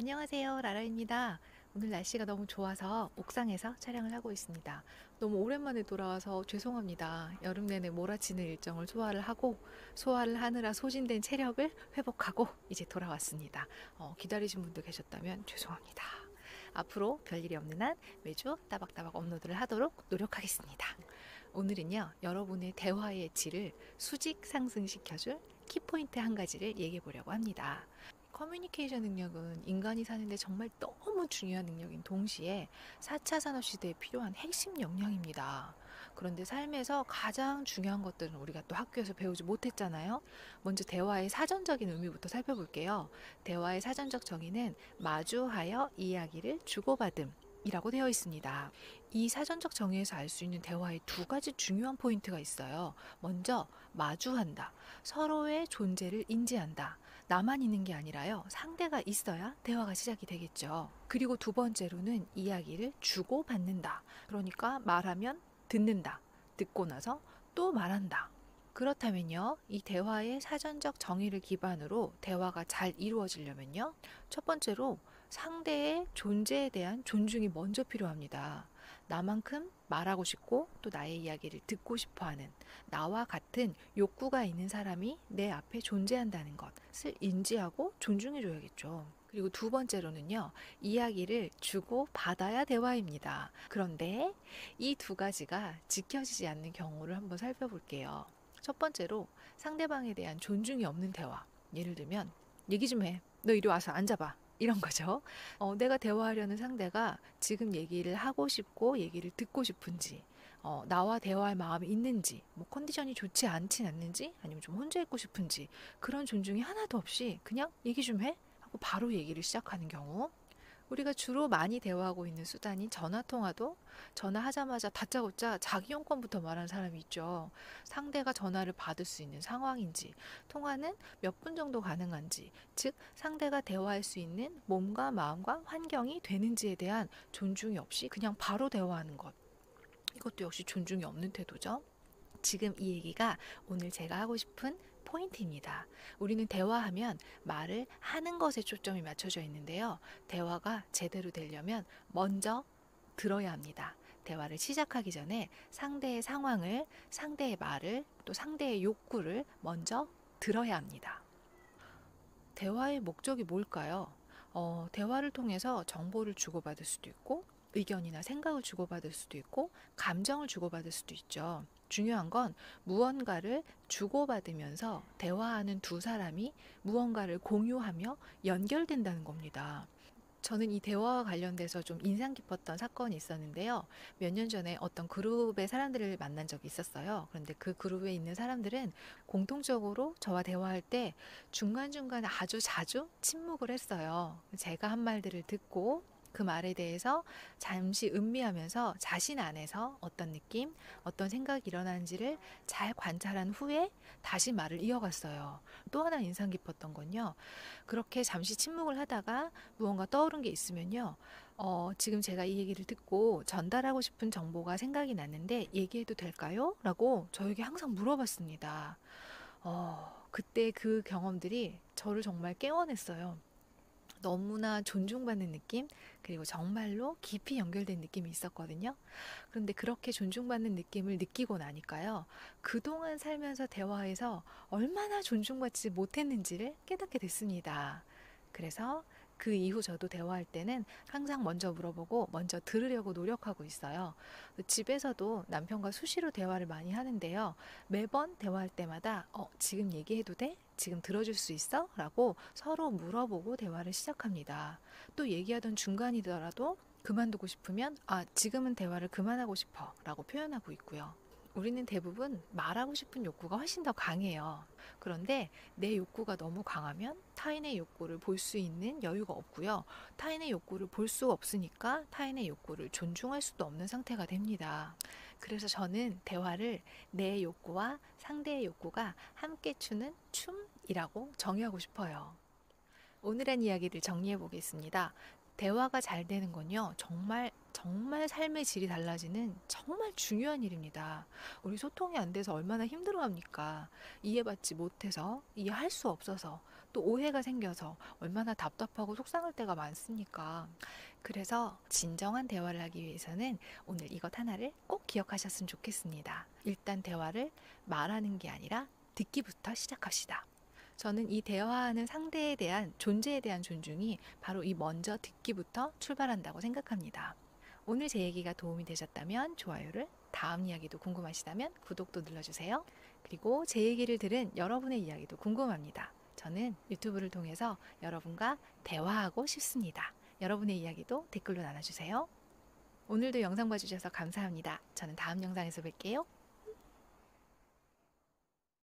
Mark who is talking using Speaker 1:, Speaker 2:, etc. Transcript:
Speaker 1: 안녕하세요, 라라입니다. 오늘 날씨가 너무 좋아서 옥상에서 촬영을 하고 있습니다. 너무 오랜만에 돌아와서 죄송합니다. 여름 내내 몰아치는 일정을 소화를 하느라 소진된 체력을 회복하고 이제 돌아왔습니다. 기다리신 분들 계셨다면 죄송합니다. 앞으로 별일이 없는 한 매주 따박따박 업로드를 하도록 노력하겠습니다. 오늘은요, 여러분의 대화의 질을 수직 상승시켜줄 키포인트 한 가지를 얘기해 보려고 합니다. 커뮤니케이션 능력은 인간이 사는데 정말 너무 중요한 능력인 동시에 4차 산업시대에 필요한 핵심 역량입니다. 그런데 삶에서 가장 중요한 것들은 우리가 또 학교에서 배우지 못했잖아요. 먼저 대화의 사전적인 의미부터 살펴볼게요. 대화의 사전적 정의는 마주하여 이야기를 주고받음 이라고 되어 있습니다. 이 사전적 정의에서 알 수 있는 대화의 두 가지 중요한 포인트가 있어요. 먼저 마주한다. 서로의 존재를 인지한다. 나만 있는 게 아니라요. 상대가 있어야 대화가 시작이 되겠죠. 그리고 두 번째로는 이야기를 주고받는다. 그러니까 말하면 듣는다. 듣고 나서 또 말한다. 그렇다면요, 이 대화의 사전적 정의를 기반으로 대화가 잘 이루어지려면요, 첫 번째로 상대의 존재에 대한 존중이 먼저 필요합니다. 나만큼 말하고 싶고 또 나의 이야기를 듣고 싶어 하는 나와 같은 욕구가 있는 사람이 내 앞에 존재한다는 것을 인지하고 존중해 줘야겠죠. 그리고 두 번째로는요, 이야기를 주고 받아야 대화입니다. 그런데 이 두 가지가 지켜지지 않는 경우를 한번 살펴볼게요. 첫 번째로 상대방에 대한 존중이 없는 대화. 예를 들면, 얘기 좀 해. 너 이리 와서 앉아봐. 이런 거죠. 내가 대화하려는 상대가 지금 얘기를 하고 싶고 얘기를 듣고 싶은지, 나와 대화할 마음이 있는지, 뭐 컨디션이 좋지 않진 않는지, 아니면 좀 혼자 있고 싶은지, 그런 존중이 하나도 없이 그냥 얘기 좀 해? 하고 바로 얘기를 시작하는 경우. 우리가 주로 많이 대화하고 있는 수단인 전화통화도 전화하자마자 다짜고짜 자기 용건부터 말하는 사람이 있죠. 상대가 전화를 받을 수 있는 상황인지, 통화는 몇 분 정도 가능한지, 즉 상대가 대화할 수 있는 몸과 마음과 환경이 되는지에 대한 존중이 없이 그냥 바로 대화하는 것. 이것도 역시 존중이 없는 태도죠. 지금 이 얘기가 오늘 제가 하고 싶은 포인트입니다. 우리는 대화하면 말을 하는 것에 초점이 맞춰져 있는데요. 대화가 제대로 되려면 먼저 들어야 합니다. 대화를 시작하기 전에 상대의 상황을, 상대의 말을, 또 상대의 욕구를 먼저 들어야 합니다. 대화의 목적이 뭘까요? 대화를 통해서 정보를 주고받을 수도 있고, 의견이나 생각을 주고받을 수도 있고, 감정을 주고받을 수도 있죠. 중요한 건 무언가를 주고받으면서 대화하는 두 사람이 무언가를 공유하며 연결된다는 겁니다. 저는 이 대화와 관련돼서 좀 인상 깊었던 사건이 있었는데요. 몇 년 전에 어떤 그룹의 사람들을 만난 적이 있었어요. 그런데 그 그룹에 있는 사람들은 공통적으로 저와 대화할 때 중간중간 아주 자주 침묵을 했어요. 제가 한 말들을 듣고 그 말에 대해서 잠시 음미하면서 자신 안에서 어떤 느낌, 어떤 생각이 일어나는지를 잘 관찰한 후에 다시 말을 이어갔어요. 또 하나 인상 깊었던 건요. 그렇게 잠시 침묵을 하다가 무언가 떠오른 게 있으면요. 지금 제가 이 얘기를 듣고 전달하고 싶은 정보가 생각이 났는데 얘기해도 될까요? 라고 저에게 항상 물어봤습니다. 그때 그 경험들이 저를 정말 깨워냈어요. 너무나 존중받는 느낌, 그리고 정말로 깊이 연결된 느낌이 있었거든요. 그런데 그렇게 존중받는 느낌을 느끼고 나니까요. 그동안 살면서 대화에서 얼마나 존중받지 못했는지를 깨닫게 됐습니다. 그래서 그 이후 저도 대화할 때는 항상 먼저 물어보고 먼저 들으려고 노력하고 있어요. 집에서도 남편과 수시로 대화를 많이 하는데요. 매번 대화할 때마다 지금 얘기해도 돼? 지금 들어줄 수 있어? 라고 서로 물어보고 대화를 시작합니다. 또 얘기하던 중간이더라도 그만두고 싶으면 지금은 대화를 그만하고 싶어 라고 표현하고 있고요. 우리는 대부분 말하고 싶은 욕구가 훨씬 더 강해요. 그런데 내 욕구가 너무 강하면 타인의 욕구를 볼 수 있는 여유가 없고요. 타인의 욕구를 볼 수 없으니까 타인의 욕구를 존중할 수도 없는 상태가 됩니다. 그래서 저는 대화를 내 욕구와 상대의 욕구가 함께 추는 춤이라고 정의하고 싶어요. 오늘의 이야기를 정리해 보겠습니다. 대화가 잘 되는 건요, 정말 삶의 질이 달라지는 정말 중요한 일입니다. 우리 소통이 안 돼서 얼마나 힘들어합니까? 이해받지 못해서, 이해할 수 없어서, 또 오해가 생겨서 얼마나 답답하고 속상할 때가 많습니까? 그래서 진정한 대화를 하기 위해서는 오늘 이것 하나를 꼭 기억하셨으면 좋겠습니다. 일단 대화를 말하는 게 아니라 듣기부터 시작합시다. 저는 이 대화하는 상대에 대한 존재에 대한 존중이 바로 이 먼저 듣기부터 출발한다고 생각합니다. 오늘 제 얘기가 도움이 되셨다면 좋아요를, 다음 이야기도 궁금하시다면 구독도 눌러주세요. 그리고 제 얘기를 들은 여러분의 이야기도 궁금합니다. 저는 유튜브를 통해서 여러분과 대화하고 싶습니다. 여러분의 이야기도 댓글로 나눠주세요. 오늘도 영상 봐주셔서 감사합니다. 저는 다음 영상에서 뵐게요.